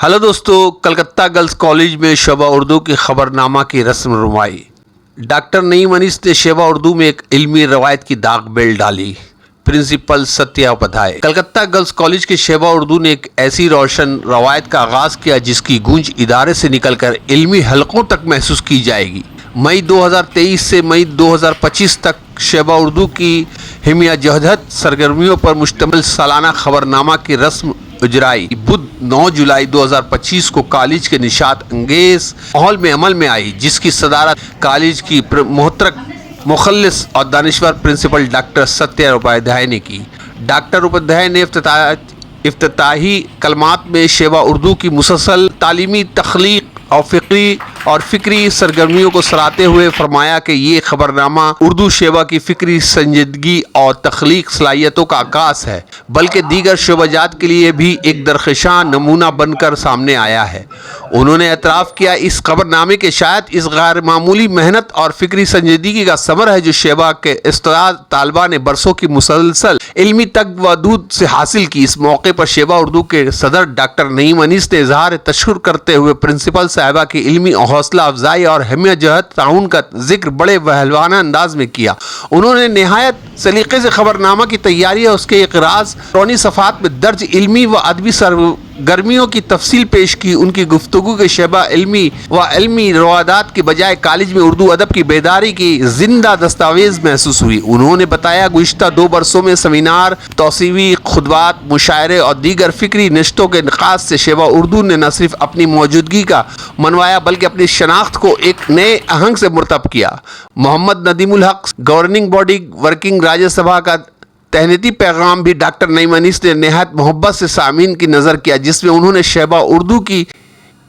Hello दोस्तों, Calcutta girls college में शोभा उर्दू की खबरनामा की रस्म नुमाई। डॉक्टर नईम अनीस ने शोभा उर्दू में एक इल्मी रवायत की दाग बेल डाली। प्रिंसिपल सत्यापधाय। कलकत्ता गर्ल्स कॉलेज के शोभा उर्दू ने एक ऐसी रोशन रवायत का आगाज किया जिसकी गूंज इदारे से निकलकर इल्मी हलकों तक महसूस की जाएगी। मई 2023 से मई 2025 तक शोभा उर्दू की हिमिया जहदत सरगर्मियों पर मुश्तमिल सालाना खबरनामा की रस्म उजराई बुध 9 जुलाई 2025 को कॉलेज के निशात अंगेज माहौल में अमल में आई, जिसकी सदारत कॉलेज की मोहतरम मुखल्लिस और दानिश्वर प्रिंसिपल डॉक्टर सत्य उपाध्याय ने की। डॉक्टर उपाध्याय ने इफ्तिताही कलमात में शोभा उर्दू की मुसलसल तालीमी तख्लीक और फ़िक्री सरगर्मियों को सराहते हुए फरमाया कि ये खबरनामा उर्दू शोबा की फ़िक्री संजीदगी और तख्लीक सलाहियतों का आकाश है, बल्कि दीगर शोबाजात के लिए भी एक दरख्शां नमूना बनकर सामने आया है। उन्होंने एतराफ़ किया इस खबरनामे के शायद इस गैर मामूली मेहनत और फ़िक्री संजीदगी का समर है जो शोबा के इस्ताद तालबा ने बरसों की मुसलसल इल्मी तगवदूद से हासिल की। इस मौके पर शोभा उर्दू के सदर डॉक्टर नईम अनीस ने इजहार तशक्कुर करते हुए प्रिंसिपल साहिबा की इल्मी हौसला अफजाई और हिम्मत जहत ताउन का जिक्र बड़े पहलवाना अंदाज में किया। उन्होंने निहायत सलीके से खबरनामा की तैयारी और उसके इक़राज़ रौनी सफ़ात में दर्ज इल्मी व अदबी सरगर्मियों की तफसील पेश की। उनकी गुफ्तगू के शोबा इल्मी रवादात के बजाय कॉलेज में उर्दू अदब की बेदारी की जिंदा दस्तावेज महसूस हुई। उन्होंने बताया गुज़िश्ता 2 बरसों में सेमिनार, तौसीवी खुतबात, मुशायरे और दीगर फ़िक्री नशतों के निकात से शोभा उर्दू ने न सिर्फ अपनी मौजूदगी का मनवाया बल्कि अपनी शनाख्त को एक नए आहंग से मुर्तब किया। मोहम्मद नदीमुल हक गवर्निंग बॉडी वर्किंग राज्यसभा का तहनीती पैगाम भी डॉक्टर नईम अनीस ने नहायत मोहब्बत से सामीन की नज़र किया, जिसमें उन्होंने शोभा उर्दू की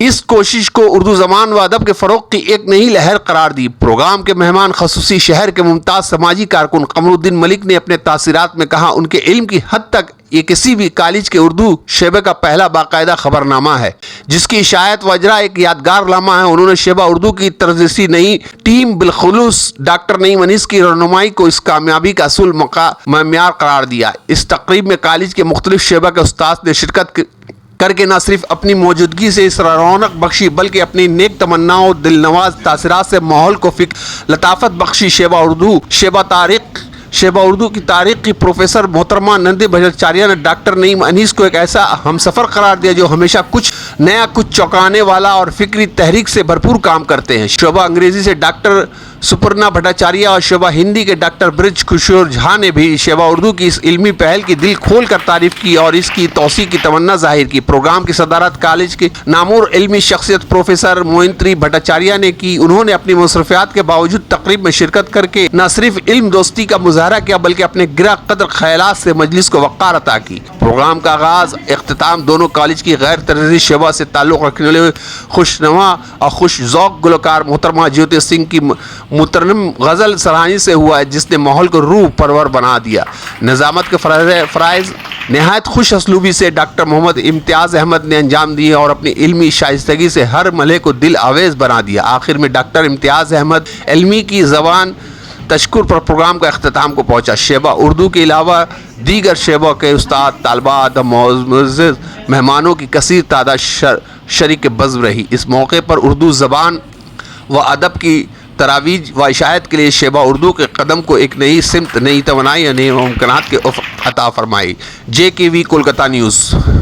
इस कोशिश को उर्दू ज़बान व अदब के फ़रोग़ की एक नई लहर करार दी। प्रोग्राम के मेहमान खसूसी शहर के मुमताज़ समाजी कारकुन कमरुद्दीन मलिक ने अपने तासीरात में कहा, उनके इल्म की हद तक ये किसी भी कॉलेज के उर्दू शोबे का पहला बाकायदा खबरनामा है जिसकी इशायत व इजरा एक यादगार लम्हा है। उन्होंने शोभा उर्दू की तरजीसी नई टीम बिलखुलूस डॉक्टर नईम अनीस की रहनुमाई को इस कामयाबी का असूल मयार करार दिया। इस तकरीब में कॉलेज के मुख्तलिफ शोबा के उस्ताद ने शिरकत करके न सिर्फ अपनी मौजूदगी से इस रौनक बख्शी बल्कि अपनी नेक तमन्नाओं दिलनवाज तासिरात से माहौल को लताफत बख्शी। शोभा उर्दू की तारीख़ की प्रोफेसर मोहतरमा नंदी भट्टाचार्य ने डॉक्टर नईम अनीस को एक ऐसा हमसफ़र करार दिया जो हमेशा कुछ नया, कुछ चौंकाने वाला और फ़िक्री तहरीक से भरपूर काम करते हैं। शोभा अंग्रेज़ी से डॉक्टर सुपर्णा भट्टाचार्य और शोभा हिंदी के डॉक्टर ब्रिज किशोर झा ने भी शोभा उर्दू की इस इल्मी पहल की दिल खोल कर तारीफ़ की और इसकी तौसी की तमन्ना जाहिर की। प्रोग्राम की सदारत कॉलेज के नामूर इल्मी शख्सियत प्रोफेसर मोइंत्री भट्टाचार्य ने की। उन्होंने अपनी मसरूफियात के बावजूद तकरीब में शिरकत करके न सिर्फ इल्म दोस्ती का मुजाहरा किया बल्कि अपने गिरा कदर ख्यालात से मजलिस को वक़ार अता की। प्रोग्राम का आगाज़ इख्तिताम दोनों कॉलेज की गैर तरजीही शोबा से ताल्लुक़ रखने वाले खुशनुमा और खुश ज़ौक़ गुलकार मोहतरमा ज्योति सिंह की मुतरन्निम गज़ल सराहनी से हुआ है, जिसने माहौल को रूह परवर बना दिया। निज़ामत के फ़राइज़ नहायत खुश असलूबी से डॉक्टर मोहम्मद इम्तियाज़ अहमद ने अंजाम दिए और अपनी इल्मी शाइस्तगी से हर मलहे को दिल आवेज़ बना दिया। आखिर में डॉक्टर इम्तियाज़ अहमद इल्मी की ज़बान तशक्कुर पर प्रोग्राम का अख्तिताम को पहुँचा। शोभा उर्दू के अलावा दीगर शोबों के उस्ताद, तालबात और मुअज़्ज़िज़ मेहमानों की कसीर तादाद शरीक बज़्म रही। इस मौके पर उर्दू ज़बान व अदब की तरावीज व इशायत के लिए शोभा उर्दू के कदम को एक नई सिमत, नई तवनाई और नए मुमकिनात के उफ़क़ अता फरमाई। JKV Kolkata news.